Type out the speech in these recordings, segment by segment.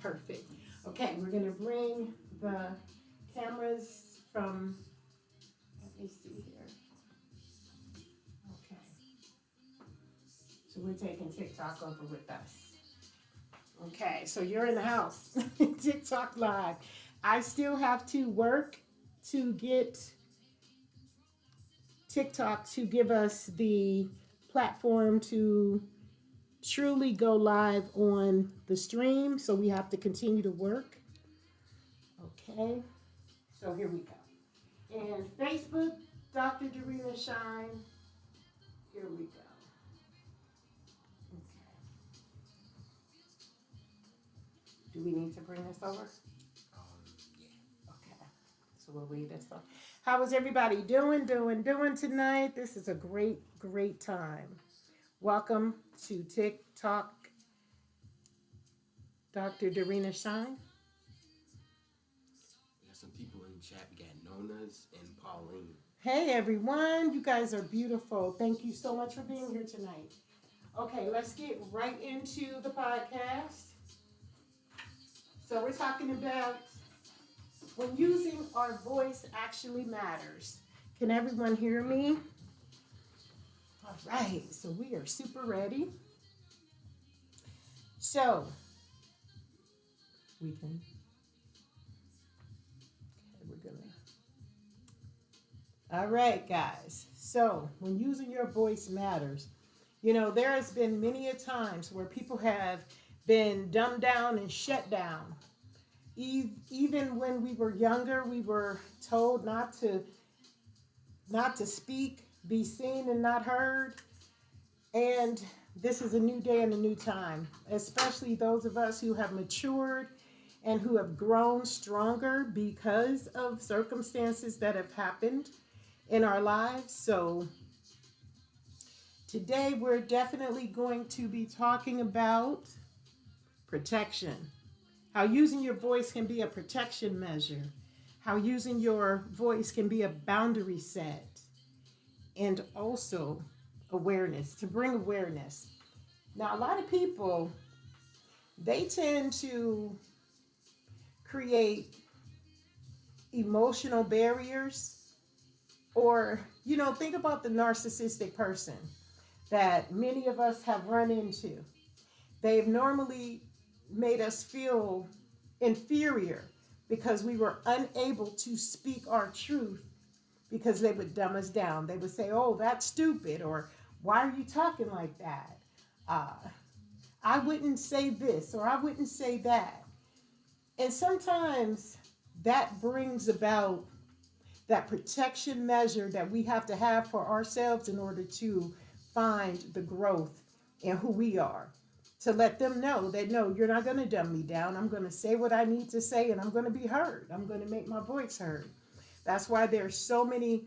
Perfect. Okay, we're going to bring the cameras from, let me see here. Okay. So we're taking TikTok over with us. Okay, so you're in the house. TikTok live. I still have to work to get TikTok to give us the platform to truly go live on the stream. So we have to continue to work. Okay, so here we go. And Facebook, Dr. Dorena Shine. Here we go. Okay. Do we need to bring this over? Yeah. Okay. So we'll leave this on. How is everybody doing tonight? This is a great time. Welcome to TikTok, Dr. Dorena Shine. We got some people in the chat. We got Nona's and Pauline. Hey everyone, you guys are beautiful. Thank you so much for being here tonight. Okay, let's get right into the podcast. So we're talking about when using our voice actually matters. Can everyone hear me? All right, so we are super ready. So we can, okay, we're gonna, all right, guys. So when using your voice matters, you know, there has been many a times where people have been dumbed down and shut down. Even when we were younger, we were told not to speak, be seen and not heard. And this is a new day and a new time, especially those of us who have matured and who have grown stronger because of circumstances that have happened in our lives. So today we're definitely going to be talking about protection. How using your voice can be a protection measure. How using your voice can be a boundary set. And also awareness, to bring awareness. Now, a lot of people, they tend to create emotional barriers, or, you know, think about the narcissistic person that many of us have run into. They've normally made us feel inferior because we were unable to speak our truth, because they would dumb us down. They would say, oh, that's stupid, or why are you talking like that? I wouldn't say this, or I wouldn't say that. And sometimes that brings about that protection measure that we have to have for ourselves in order to find the growth in who we are. To let them know that, no, you're not going to dumb me down. I'm going to say what I need to say, and I'm going to be heard. I'm going to make my voice heard. That's why there's so many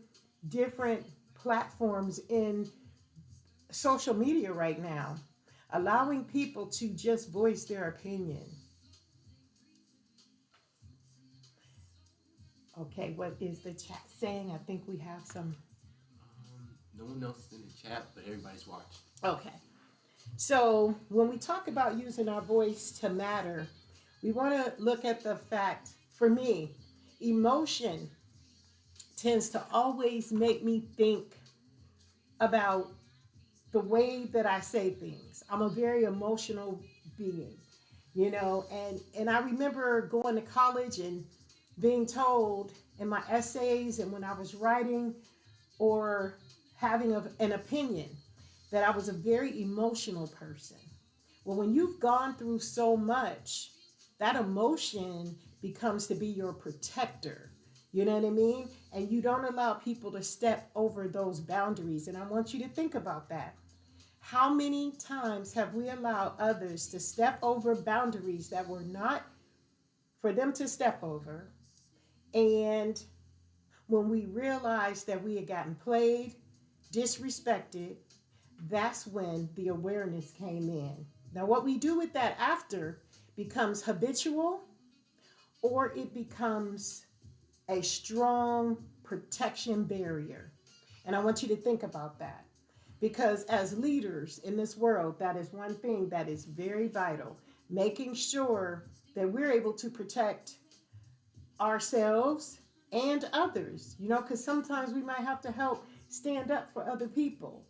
different platforms in social media right now, allowing people to just voice their opinion. Okay, what is the chat saying? I think we have some. No one else is in the chat, but everybody's watching. Okay. So when we talk about using our voice to matter, we want to look at the fact, for me, emotion tends to always make me think about the way that I say things. I'm a very emotional being, you know, and I remember going to college and being told in my essays and when I was writing or having an opinion that I was a very emotional person. Well, when you've gone through so much, that emotion becomes to be your protector. You know what I mean? And you don't allow people to step over those boundaries. And I want you to think about that. How many times have we allowed others to step over boundaries that were not for them to step over? And when we realized that we had gotten played, disrespected, that's when the awareness came in. Now, what we do with that after becomes habitual, or it becomes a strong protection barrier. And I want you to think about that, because as leaders in this world, that is one thing that is very vital, making sure that we're able to protect ourselves and others, because sometimes we might have to help stand up for other people,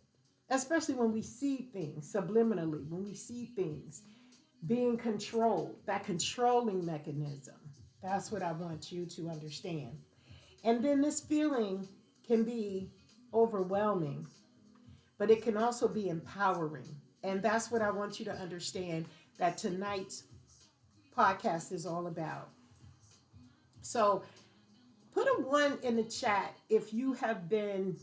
especially when we see things subliminally, when we see things being controlled, that controlling mechanism. That's what I want you to understand. And then this feeling can be overwhelming, but it can also be empowering. And that's what I want you to understand that tonight's podcast is all about. So put a 1 in the chat if you have been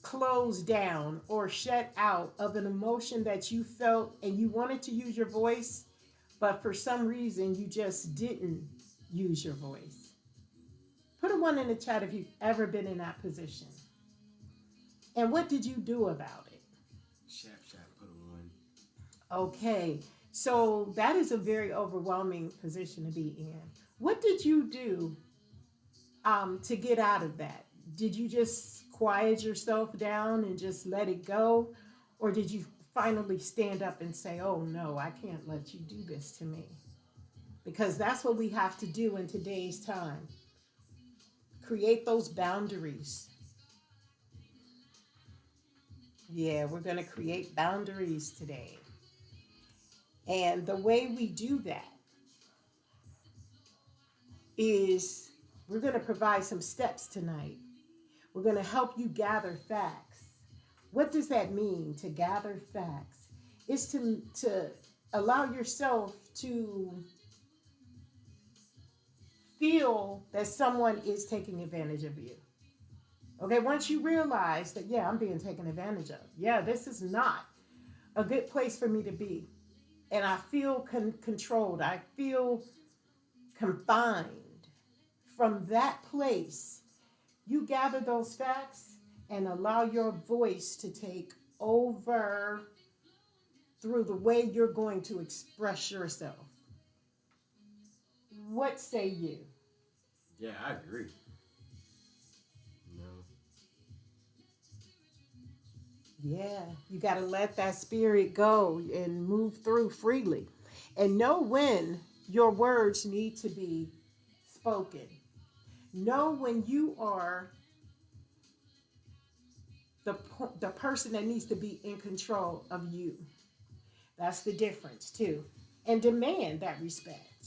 closed down or shut out of an emotion that you felt and you wanted to use your voice, but for some reason you just didn't use your voice. Put a 1 in the chat if you've ever been in that position. And what did you do about it? Shap, put a 1. Okay, so that is a very overwhelming position to be in. What did you do to get out of that? Did you just quiet yourself down and just let it go? Or did you finally stand up and say, oh no, I can't let you do this to me? Because that's what we have to do in today's time. Create those boundaries. Yeah, we're going to create boundaries today. And the way we do that is we're going to provide some steps tonight. We're going to help you gather facts. What does that mean, to gather facts? It's to allow yourself to feel that someone is taking advantage of you. Okay, once you realize that, yeah, I'm being taken advantage of. Yeah, this is not a good place for me to be. And I feel controlled. I feel confined. From that place, you gather those facts and allow your voice to take over through the way you're going to express yourself. What say you? Yeah, I agree. No. Yeah, you got to let that spirit go and move through freely. And know when your words need to be spoken. Know when you are the person that needs to be in control of you. That's the difference too. And demand that respect.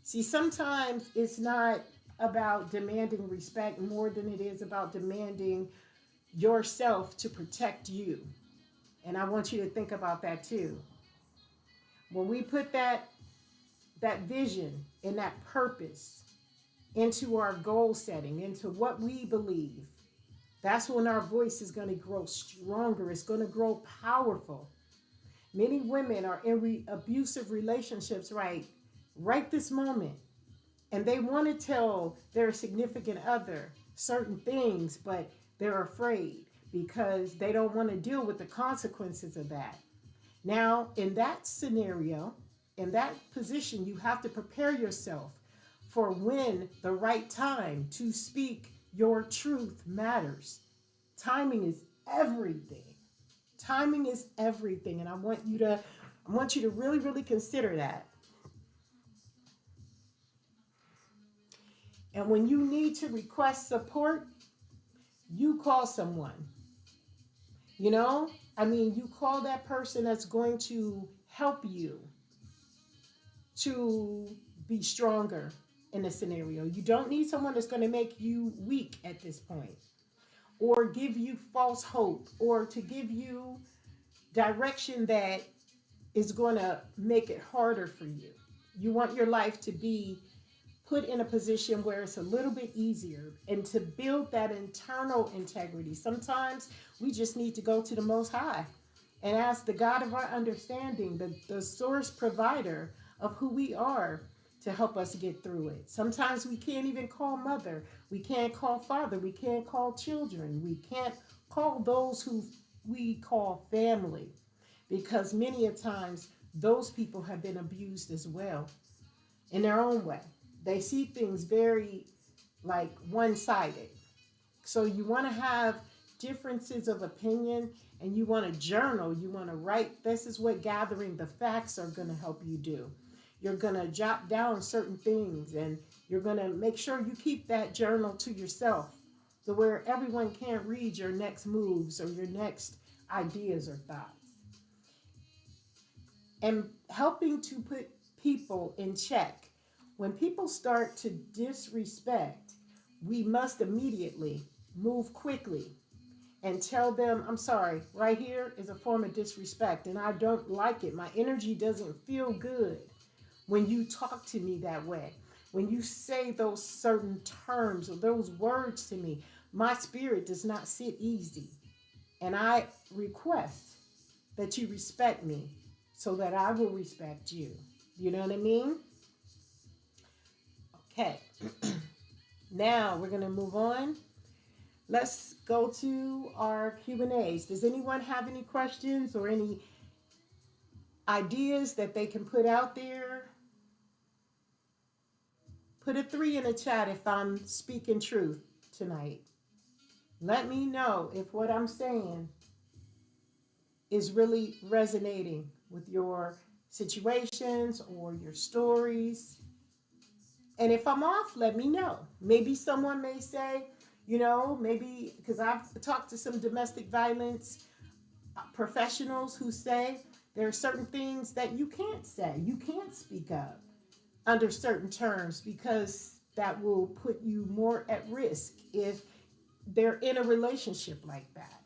See, sometimes it's not about demanding respect more than it is about demanding yourself to protect you. And I want you to think about that too. When we put that vision and that purpose into our goal setting, into what we believe, that's when our voice is going to grow stronger. It's going to grow powerful. Many women are in abusive relationships right this moment. And they want to tell their significant other certain things, but they're afraid because they don't want to deal with the consequences of that. Now, in that scenario, in that position, you have to prepare yourself for when the right time to speak your truth matters. Timing is everything. Timing is everything, and I want you to really, really consider that. And when you need to request support, you call someone. You call that person that's going to help you to be stronger in a scenario. You don't need someone that's going to make you weak at this point, or give you false hope, or to give you direction that is going to make it harder for you. You want your life to be put in a position where it's a little bit easier, and to build that internal integrity. Sometimes we just need to go to the Most High and ask the God of our understanding, the source provider of who we are, to help us get through it. Sometimes we can't even call mother. We can't call father. We can't call children. We can't call those who we call family, because many a times those people have been abused as well in their own way. They see things very one-sided. So you want to have differences of opinion, and you want to journal. You want to write. This is what gathering the facts are going to help you do. You're going to jot down certain things, and you're going to make sure you keep that journal to yourself to where everyone can't read your next moves or your next ideas or thoughts. And helping to put people in check. When people start to disrespect, we must immediately move quickly and tell them, I'm sorry, right here is a form of disrespect and I don't like it. My energy doesn't feel good when you talk to me that way. When you say those certain terms or those words to me, my spirit does not sit easy. And I request that you respect me so that I will respect you. You know what I mean? Okay. Now we're going to move on. Let's go to our Q&As. Does anyone have any questions or any ideas that they can put out there? Put a 3 in the chat if I'm speaking truth tonight. Let me know if what I'm saying is really resonating with your situations or your stories. And if I'm off, let me know. Maybe someone may say, maybe because I've talked to some domestic violence professionals who say there are certain things that you can't say. You can't speak up under certain terms because that will put you more at risk if they're in a relationship like that.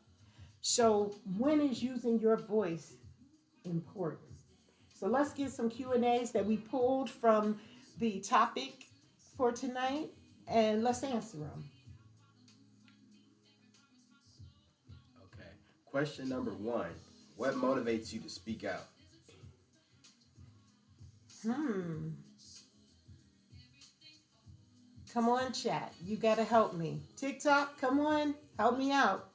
So when is using your voice important? So let's get some Q&As that we pulled from the topic for tonight, and let's answer them. Okay. Question number 1. What motivates you to speak out? Come on, chat. You got to help me. TikTok, come on, help me out.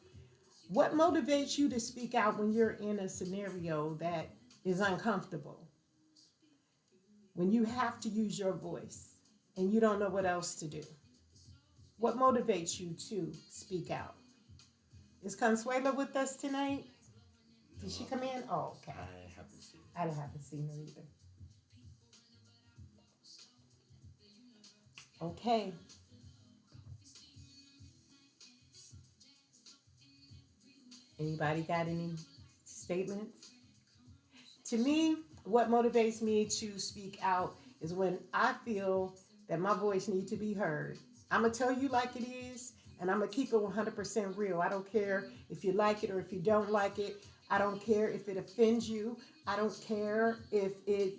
What motivates you to speak out when you're in a scenario that is uncomfortable? When you have to use your voice and you don't know what else to do? What motivates you to speak out? Is Consuela with us tonight? Did she come in? Oh, okay. I haven't seen it. I haven't seen her either. Okay. Anybody got any statements? To me, what motivates me to speak out is when I feel that my voice needs to be heard. I'm going to tell you like it is, and I'm going to keep it 100% real. I don't care if you like it or if you don't like it. I don't care if it offends you. I don't care if it,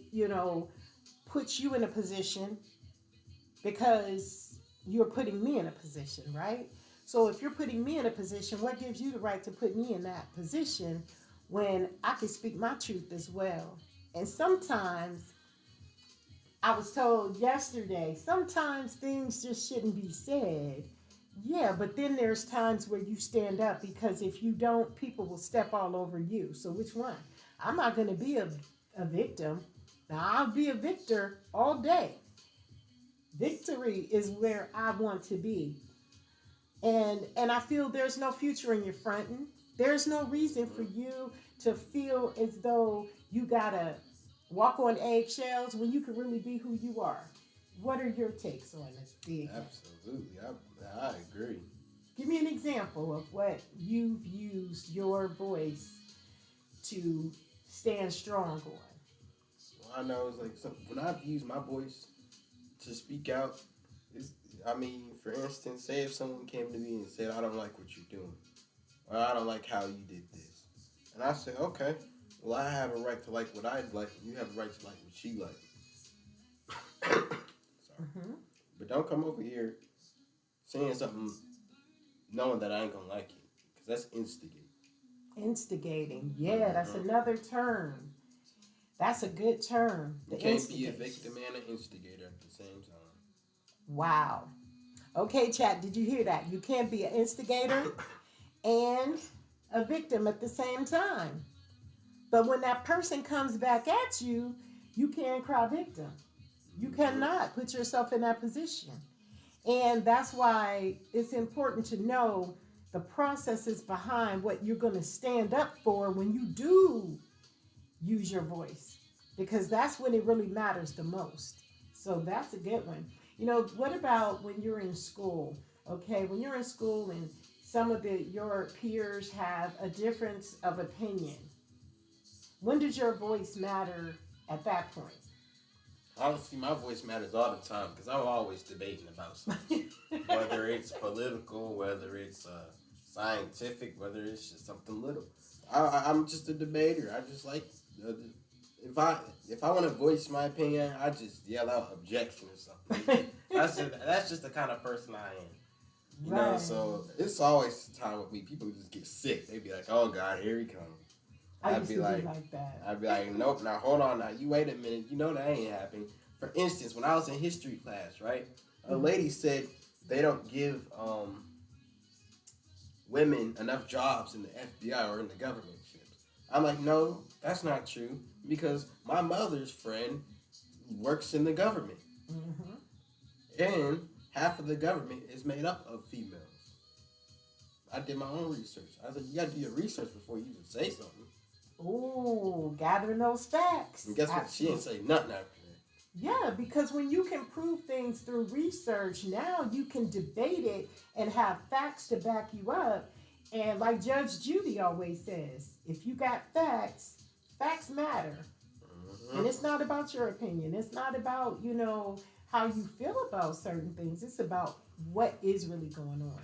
puts you in a position, because you're putting me in a position, right? So if you're putting me in a position, what gives you the right to put me in that position when I can speak my truth as well? And sometimes, I was told yesterday, sometimes things just shouldn't be said. Yeah, but then there's times where you stand up, because if you don't, people will step all over you. So which one? I'm not going to be a victim. Now, I'll be a victor all day. Victory is where I want to be. And I feel there's no future in your fronting. There's no reason for you to feel as though you gotta walk on eggshells when you can really be who you are. What are your takes on this? Absolutely. I agree. Give me an example of what you've used your voice to stand strong on. Well, I know it's like when I've used my voice to speak out, for instance, say if someone came to me and said, I don't like what you're doing, or I don't like how you did this. And I say, okay, well, I have a right to like what I like, and you have a right to like what you like. Sorry. Mm-hmm. But don't come over here saying something knowing that I ain't gonna like it, because that's instigating. Instigating. Yeah, that's another term. That's a good term. You can't be a victim and an instigator at the same time. Wow. Okay, chat, did you hear that? You can't be an instigator and a victim at the same time. But when that person comes back at you, you can't cry victim. You cannot put yourself in that position. And that's why it's important to know the processes behind what you're going to stand up for when you do use your voice. because that's when it really matters the most. So that's a good one. What about when you're in school? Okay, when you're in school and some of your peers have a difference of opinion, when does your voice matter at that point? Honestly, my voice matters all the time because I'm always debating about something. Whether it's political, whether it's scientific, whether it's just something little. I'm just a debater. I just like uh, if I want to voice my opinion, I just yell out objection or something. That's just the kind of person I am. Right. So it's always the time with me. People just get sick. They be like, "Oh God, here he comes." I used to be like that. I'd be like, "Nope, now hold on, now you wait a minute. You know that ain't happening." For instance, when I was in history class, right, a lady said they don't give women enough jobs in the FBI or in the government ships. I'm like, no, that's not true because my mother's friend works in the government, Mm-hmm. and half of the government is made up of females. I did my own research. I was like, you got to do your research before you even say something. Ooh, gathering those facts. And guess what? She didn't say nothing after that. Yeah, because when you can prove things through research, now you can debate it and have facts to back you up. And like Judge Judy always says, if you got facts, facts matter. Mm-hmm. And it's not about your opinion. It's not about, how you feel about certain things. It's about what is really going on.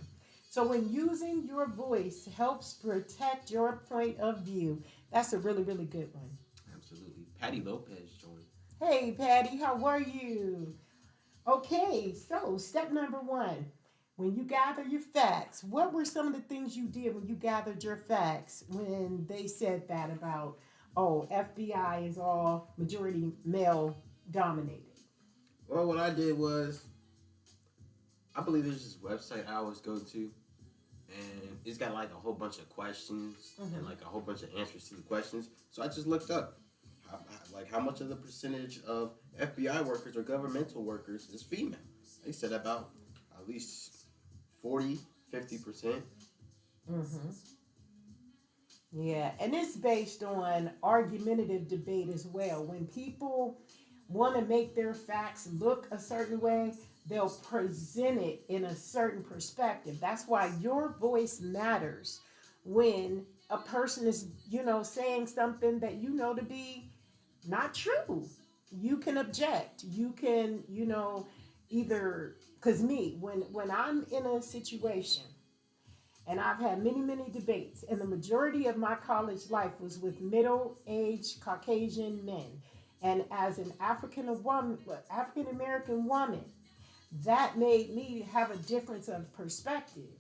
So when using your voice helps protect your point of view, that's a really, really good one. Absolutely. Patty Lopez joined. Hey, Patty, how are you? Okay, so step number one. When you gather your facts, what were some of the things you did when you gathered your facts when they said that about, FBI is all majority male dominated? Well, what I did was, I believe there's this website I always go to, and it's got like a whole bunch of questions and like a whole bunch of answers to the questions. So I just looked up how much of the percentage of FBI workers or governmental workers is female. They said about at least 40, 50%. Mm-hmm. Yeah, and it's based on argumentative debate as well. When people want to make their facts look a certain way, they'll present it in a certain perspective. That's why your voice matters when a person is, saying something that you know to be not true. You can object. You can, either, because when I'm in a situation, and I've had many, many debates, and the majority of my college life was with middle-aged Caucasian men. And as an African American woman, that made me have a difference of perspective.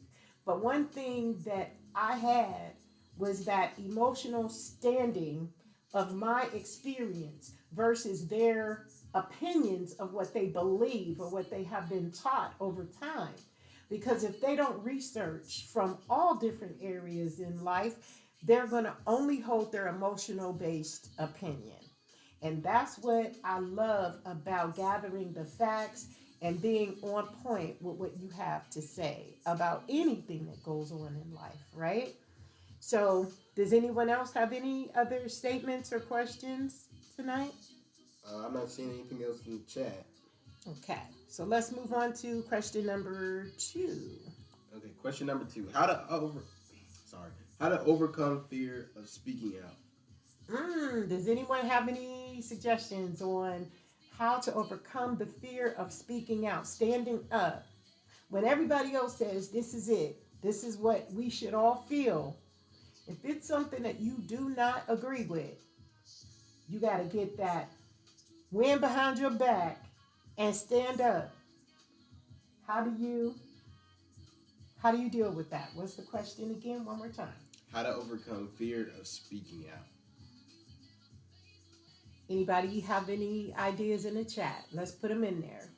But one thing that I had was that emotional standing of my experience versus their opinions of what they believe or what they have been taught over time. Because if they don't research from all different areas in life, they're going to only hold their emotional based opinion. And that's what I love about gathering the facts and being on point with what you have to say about anything that goes on in life, right? So, does anyone else have any other statements or questions tonight? I'm not seeing anything else in the chat. Okay, so let's move on to question number 2. Okay, question number 2. How to overcome fear of speaking out. Does anyone have any suggestions on how to overcome the fear of speaking out, standing up? When everybody else says, this is it, this is what we should all feel. If it's something that you do not agree with, you got to get that wind behind your back and stand up. How do you deal with that? What's the question again? One more time. How to overcome fear of speaking out. Anybody have any ideas in the chat? Let's put them in there.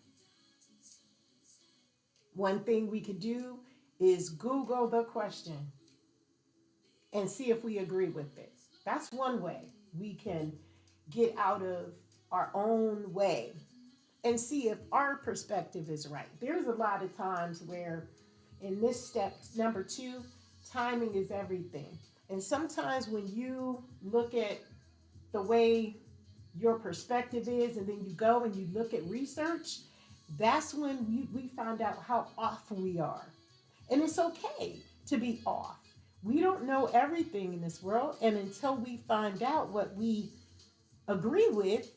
One thing we could do is Google the question and see if we agree with it. That's one way we can get out of our own way and see if our perspective is right. There's a lot of times where in this step, number 2, timing is everything. And sometimes when you look at the way your perspective is, and then you go and you look at research, that's when we find out how off we are. And it's okay to be off. We don't know everything in this world, and until we find out what we agree with,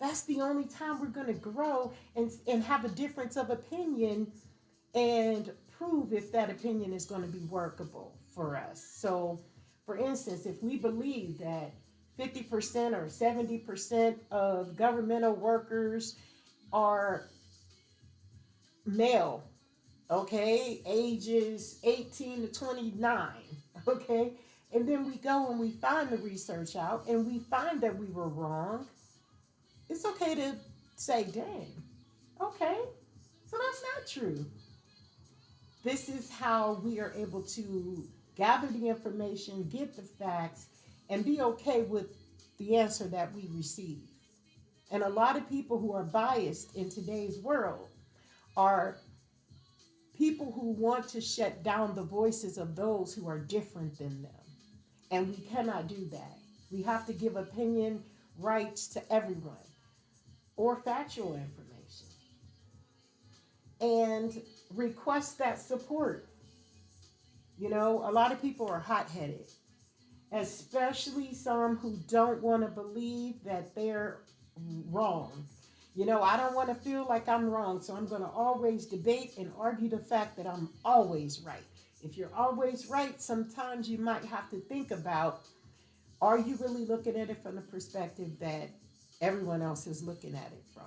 that's the only time we're going to grow and have a difference of opinion and prove if that opinion is going to be workable for us. So, for instance, if we believe that 50% or 70% of governmental workers are male, okay, ages 18 to 29, okay, and then we go and we find the research out and we find that we were wrong, it's okay to say, dang, okay, so that's not true. This is how we are able to gather the information, get the facts, and be okay with the answer that we receive. And a lot of people who are biased in today's world are people who want to shut down the voices of those who are different than them. And we cannot do that. We have to give opinion rights to everyone or factual information and request that support. You know, a lot of people are hot headed, especially some who don't want to believe that they're wrong. You know, I don't want to feel like I'm wrong, so I'm going to always debate and argue the fact that I'm always right. If you're always right, sometimes you might have to think about, are you really looking at it from the perspective that everyone else is looking at it from?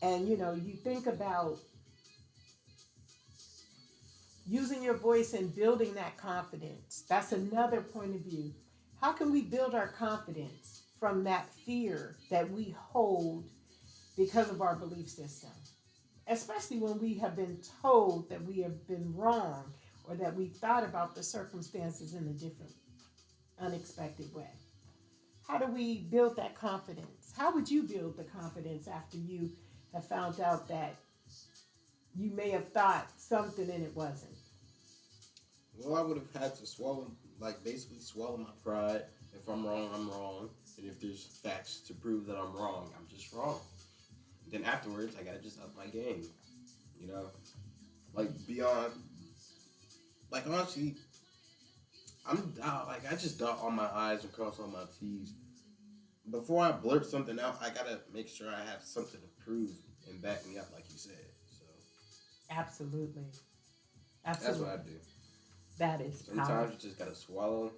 And, you know, you think about using your voice and building that confidence. That's another point of view. How can we build our confidence from that fear that we hold because of our belief system? Especially when we have been told that we have been wrong or that we thought about the circumstances in a different, unexpected way. How do we build that confidence? How would you build the confidence after you have found out that you may have thought something and it wasn't? Well, I would have had to swallow, like basically swallow my pride. If I'm wrong, I'm wrong. And if there's facts to prove that I'm wrong, I'm just wrong. Then afterwards, I gotta just up my game. You know? Like beyond, like honestly, I just dot all my I's and cross all my T's. Before I blurt something out, I gotta make sure I have something to prove and back me up, like you said. So Absolutely. that's Absolutely. what I do. That is Sometimes powerful. you just gotta swallow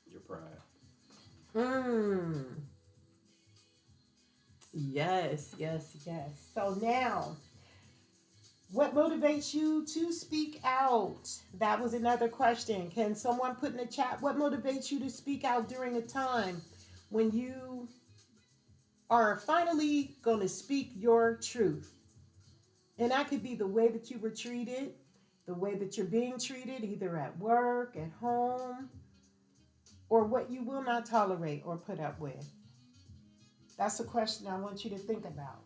your pride. Mm. Yes, yes, yes. So now, what motivates you to speak out? That was another question. Can someone put in the chat, what motivates you to speak out during a time when you are finally going to speak your truth? And that could be the way that you were treated, the way that you're being treated, either at work, at home, or what you will not tolerate or put up with. That's a question I want you to think about.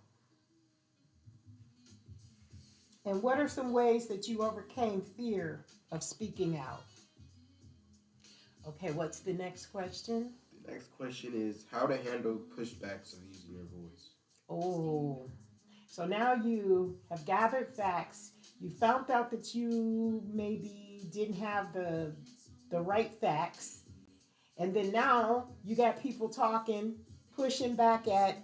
And what are some ways that you overcame fear of speaking out? Okay, what's the next question? The next question is how to handle pushbacks of using your voice. Oh, so now you have gathered facts. You found out that you maybe didn't have the right facts. And then now you got people talking, pushing back at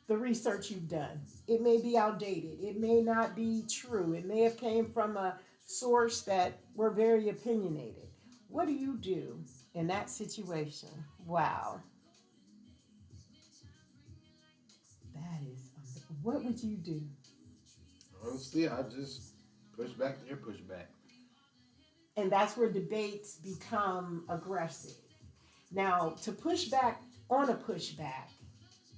the research you've done. It may be outdated. It may not be true. It may have came from a source that were very opinionated. What do you do in that situation? Wow. That is, what would you do? Honestly, I just push back their pushback. And that's where debates become aggressive. Now, to push back on a pushback,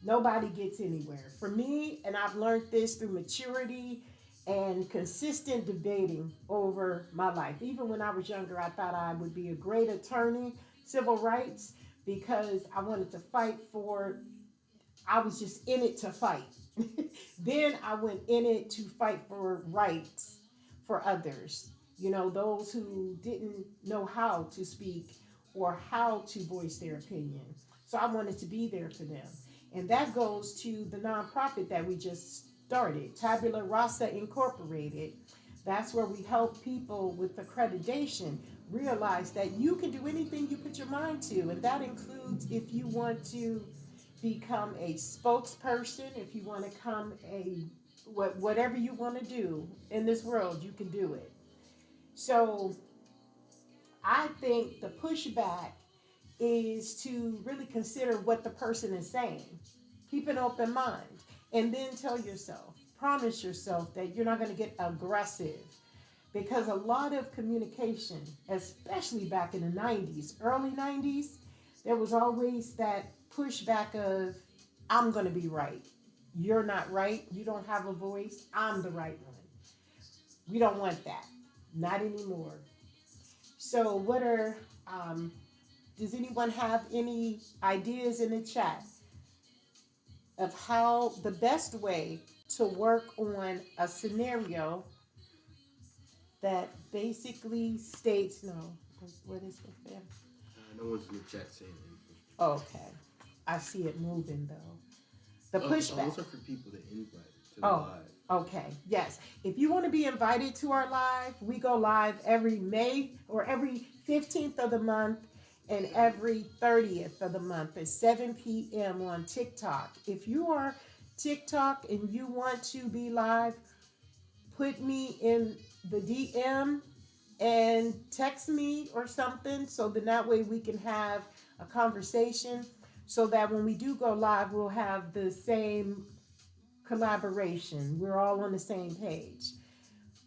nobody gets anywhere. For me, and I've learned this through maturity and consistent debating over my life. Even when I was younger, I thought I would be a great attorney, civil rights, because I wanted to fight for, I was just in it to fight. Then I went in it to fight for rights for others. You know, those who didn't know how to speak or how to voice their opinion. So I wanted to be there for them. And that goes to the nonprofit that we just started, Tabula Rasa Incorporated. That's where we help people with accreditation realize that you can do anything you put your mind to. And that includes if you want to become a spokesperson, if you want to become whatever you want to do in this world, you can do it. So I think the pushback is to really consider what the person is saying. Keep an open mind. And then tell yourself, promise yourself that you're not going to get aggressive. Because a lot of communication, especially back in the 90s, early 90s, there was always that pushback of, I'm going to be right. You're not right. You don't have a voice. I'm the right one. We don't want that. Not anymore. So, does anyone have any ideas in the chat of how the best way to work on a scenario that basically states, no, what is the fair? No one's in the chat saying anything. Okay. I see it moving though. The pushback. Those are for people to invite to the live. Okay. Yes. If you want to be invited to our live, we go live every May or every 15th of the month and every 30th of the month at 7 p.m. on TikTok. If you are TikTok and you want to be live, put me in the DM and text me or something so that way we can have a conversation so that when we do go live, we'll have the same collaboration. We're all on the same page.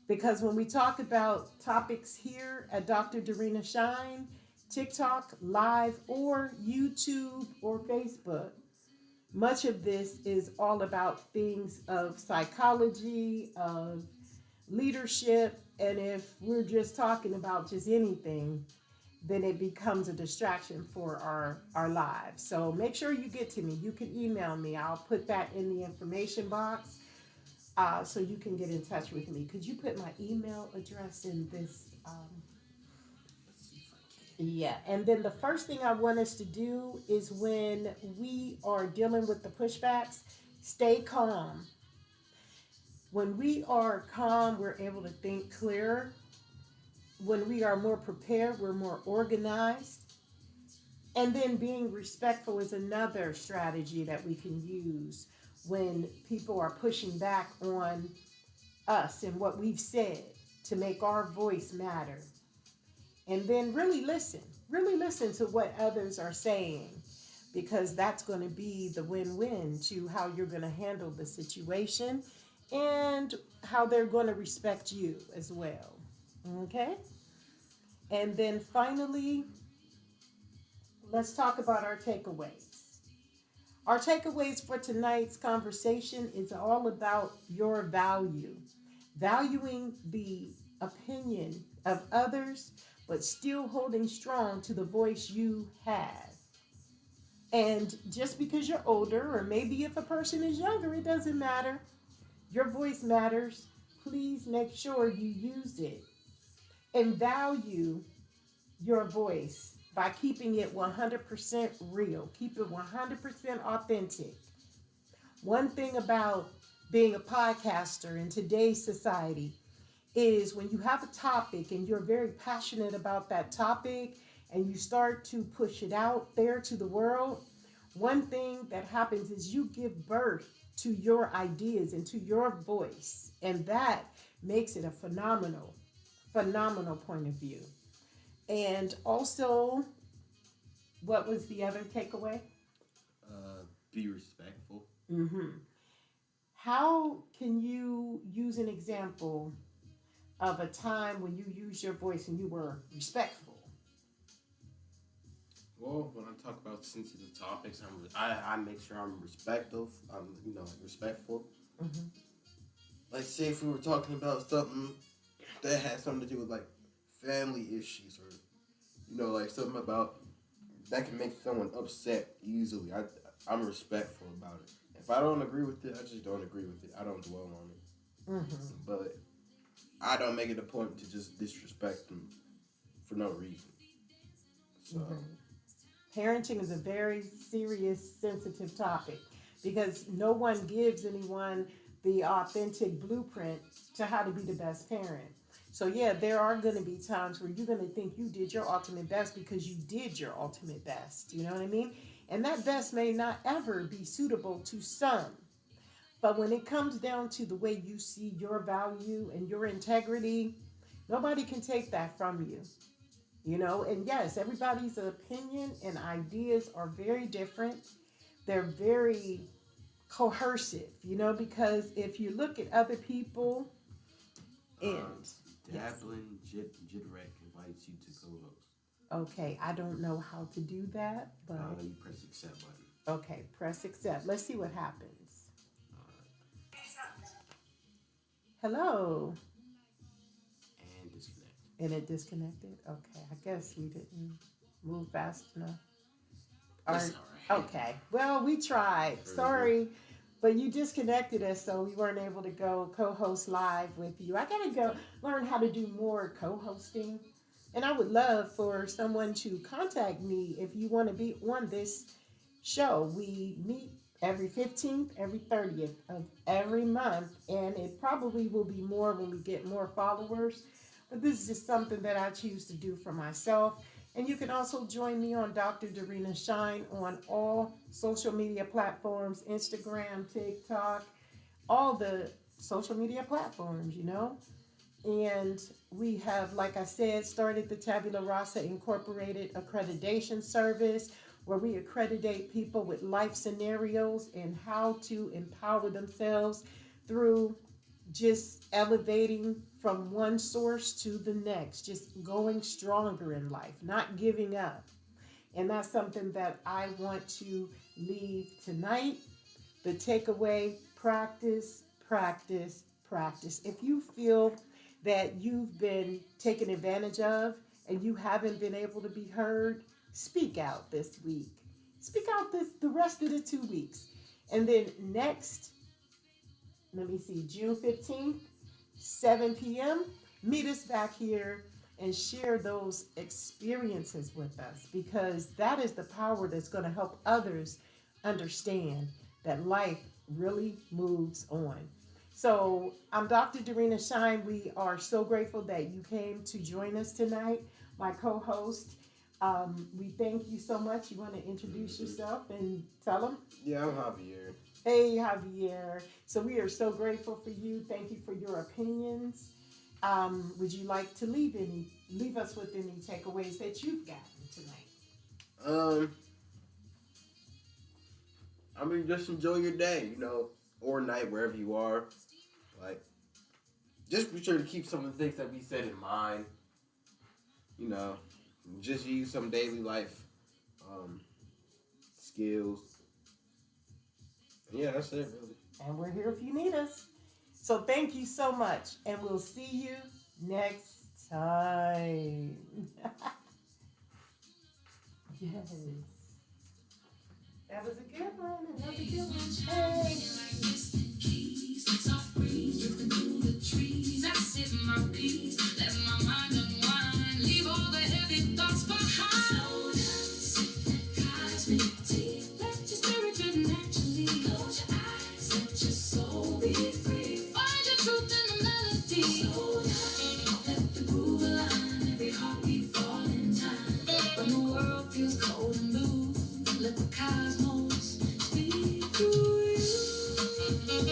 Because when we talk about topics here at Dr. Darina Shine, TikTok, live, or YouTube or Facebook, much of this is all about things of psychology, of leadership, and if we're just talking about just anything, then it becomes a distraction for our lives. So make sure you get to me. You can email me. I'll put that in the information box so you can get in touch with me. Could you put my email address in this? Let's see if I can. Yeah. And then the first thing I want us to do is when we are dealing with the pushbacks, stay calm. When we are calm, we're able to think clearer. When we are more prepared, we're more organized. And then being respectful is another strategy that we can use when people are pushing back on us and what we've said to make our voice matter. And then really listen to what others are saying, because that's going to be the win-win to how you're going to handle the situation and how they're going to respect you as well. Okay? And then finally, let's talk about our takeaways. Our takeaways for tonight's conversation is all about your value. Valuing the opinion of others, but still holding strong to the voice you have. And just because you're older, or maybe if a person is younger, it doesn't matter. Your voice matters. Please make sure you use it and value your voice by keeping it 100% real. Keep it 100% authentic. One thing about being a podcaster in today's society is when you have a topic and you're very passionate about that topic and you start to push it out there to the world, one thing that happens is you give birth to your ideas and to your voice. And that makes it a phenomenal point of view. And also, what was the other takeaway? Be respectful. How can you use an example of a time when you used your voice and you were respectful? Well, when I talk about sensitive topics, I make sure I'm respectful. Respectful. Like, say if we were talking about something that had something to do with like family issues, or like something about that can make someone upset easily. I'm respectful about it. If I don't agree with it, I just don't agree with it. I don't dwell on it. But I don't make it a point to just disrespect them for no reason. So. Parenting is a very serious, sensitive topic. because no one gives anyone the authentic blueprint to how to be the best parent. So yeah, there are going to be times where you're going to think you did your ultimate best because you did your ultimate best. You know what I mean? And that best may not ever be suitable to some. But when it comes down to the way you see your value and your integrity, nobody can take that from you. You know, and yes, everybody's opinion and ideas are very different. They're very coercive, you know, because if you look at other people and yes, Dablin Jidrek invites you to co-host. okay, I don't know how to do that, but You press accept button. okay, press accept. Let's see what happens. Hello. And disconnect. And it disconnected? Okay, I guess we didn't move fast enough. That's all right. Okay, well, we tried. Sorry, but you disconnected us, so we weren't able to go co-host live with you. I gotta go learn how to do more co-hosting, and I would love for someone to contact me if you want to be on this show. We meet every 15th, every 30th of every month, and it probably will be more when we get more followers. But this is just something that I choose to do for myself. And you can also join me on Dr. Darina Shine on all social media platforms, Instagram, TikTok, all the social media platforms, you know. And we have, like I said, started the Tabula Rasa Incorporated accreditation service where we accreditate people with life scenarios and how to empower themselves through just elevating from one source to the next, just going stronger in life, not giving up. And that's something that I want to leave tonight. The takeaway: practice, practice, practice. If you feel that you've been taken advantage of and you haven't been able to be heard, speak out this week. Speak out the rest of the 2 weeks. And then next, let me see, June 15th, 7 p.m., meet us back here and share those experiences with us, because that is the power that's going to help others understand that life really moves on. So I'm Dr. Darina Shine. We are so grateful that you came to join us tonight, my co-host. We thank you so much. You want to introduce yourself and tell them? Yeah, I'm Javier. Hey, Javier. So we are so grateful for you. Thank you for your opinions. Would you like to leave us with any takeaways that you've gotten tonight? I mean, just enjoy your day, you know, or night, wherever you are. Like, just be sure to keep some of the things that we said in mind. You know, just use some daily life skills. Yeah, that's it, really. And we're here if you need us. So thank you so much, and we'll see you next time. Yes. That was a good one. Another good one. Let the cosmos speak through you.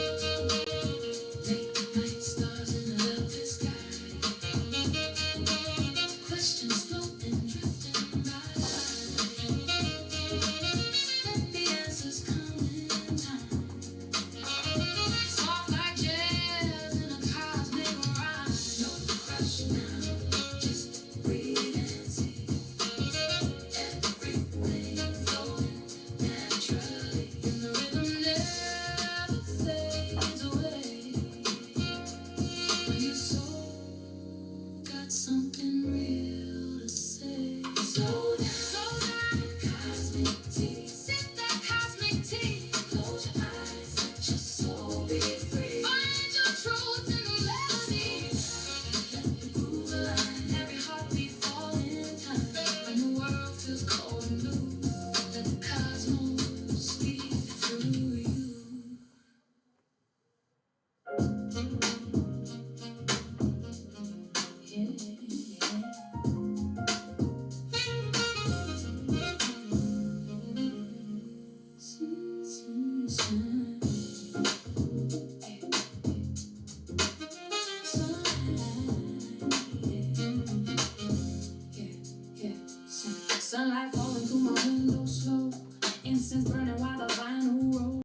Sunlight falling through my window.